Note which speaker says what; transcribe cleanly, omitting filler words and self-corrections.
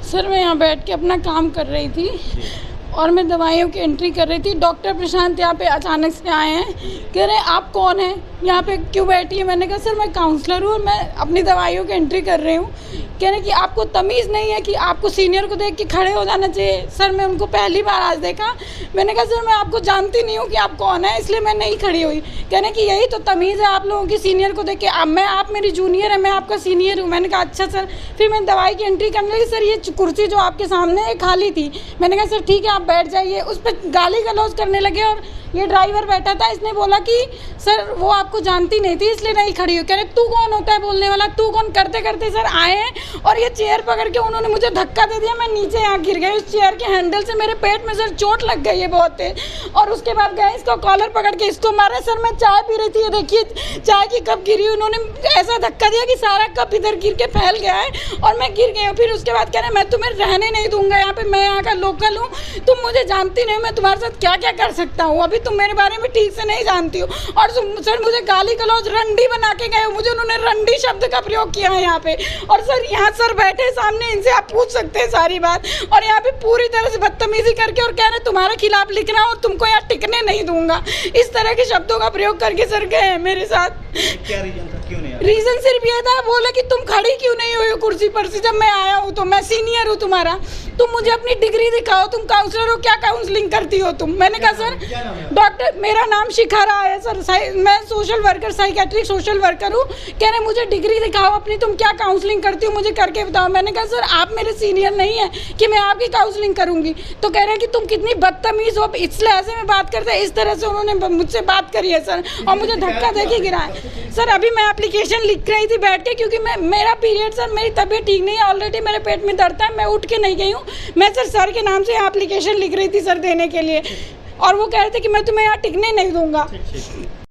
Speaker 1: Sir मैं यहाँ बैठ के अपना काम कर रही थी और मैं दवाइयों की एंट्री कर रही थी। डॉक्टर प्रशांत यहाँ पे अचानक से आए हैं, कह रहे हैं आप कौन हैं, यहाँ पे क्यों बैठी है। मैंने कहा सर मैं काउंसलर हूँ और मैं अपनी दवाइयों की एंट्री कर रही हूँ। कह रहे कि आपको तमीज़ नहीं है कि आपको सीनियर को देख के खड़े हो जाना चाहिए। सर मैं उनको पहली बार आज देखा। मैंने कहा सर मैं आपको जानती नहीं हूँ कि आप कौन है, इसलिए मैं नहीं खड़ी हुई। कह रहे कि यही तो तमीज़ है आप लोगों की, सीनियर को देख के। अब आप मेरी जूनियर है, मैं आपका सीनियर हूँ। मैंने कहा अच्छा सर। फिर मैं दवाई की एंट्री करने लगी। सर ये कुर्सी जो आपके सामने है खाली थी। मैंने कहा सर ठीक है आप बैठ जाइए। उस पर गाली गलौज करने लगे और ये ड्राइवर बैठा था, इसने बोला कि सर वो आपको जानती नहीं थी इसलिए नहीं खड़ी हुई। कह रहे तू कौन होता है बोलने वाला, तू कौन। करते करते सर आए हैं और ये चेयर पकड़ के उन्होंने मुझे धक्का दे दिया। मैं नीचे यहाँ गिर गई उस चेयर के हैंडल से। मेरे पेट में सर चोट लग गई है बहुत तेज। और उसके बाद गए इसको कॉलर पकड़ के इसको मारा। सर मैं चाय पी रही थी, ये देखिए चाय की कप गिरी। उन्होंने ऐसा धक्का दिया कि सारा कप इधर गिर के फैल गया है और मैं गिर गई हूँ। फिर उसके बाद कह रहे मैं तुम्हें रहने नहीं दूंगा यहाँ पे, मैं यहाँ का लोकल हूँ, तुम मुझे जानती नहीं, मैं तुम्हारे साथ क्या क्या कर सकता हूँ, अभी तुम मेरे बारे में ठीक से नहीं जानती हो। और सर मुझे गाली गलौज रंडी बना के गए, मुझे उन्होंने रंडी शब्द का प्रयोग किया है यहाँ पे। और सर यहाँ सर बैठे सामने, इनसे आप पूछ सकते हैं सारी बात। और यहाँ पे पूरी तरह से बदतमीजी करके और कह रहे तुम्हारे खिलाफ लिख रहा हूँ और तुमको यहाँ टिकने नहीं दूंगा, इस तरह के शब्दों का प्रयोग करके सर गए मेरे साथ।
Speaker 2: क्या रीजन था, क्यों नहीं आया?
Speaker 1: रीजन सिर्फ ये था, बोले कि तुम खड़ी क्यों नहीं हुई हो कुर्सी पर से। जब मैं आया हूँ तो मैं सीनियर हूँ तुम्हारा, तुम मुझे अपनी डिग्री दिखाओ, तुम काउंसलर हो, क्या काउंसलिंग करती हो तुम। मैंने कहा सर डॉक्टर, मेरा नाम शिखा राय है सर, मैं social worker, psychiatric social worker हूँ। कह रहे मुझे डिग्री दिखाओ अपनी, तुम क्या काउंसलिंग करती हो मुझे करके बताओ। मैंने कहा सर आप मेरे सीनियर नहीं है कि मैं आपकी काउंसलिंग करूँगी। तो कह रहे हैं कि तुम कितनी बदतमीज हो, इसलिए ऐसे में बात करते हैं। इस तरह से उन्होंने मुझसे बात करी है सर और मुझे धक्का दे के गिरा है। सर अभी मैं एप्लीकेशन लिख रही थी बैठ के, क्योंकि मेरा पीरियड सर, मेरी तबीयत ठीक नहीं है, ऑलरेडी मेरे पेट में दर्द है, मैं उठ के नहीं गई हूँ। मैं सर के नाम से एप्लीकेशन लिख रही थी सर देने के लिए, और वो कह रहे थे कि मैं तुम्हें यहाँ टिकने नहीं दूंगा।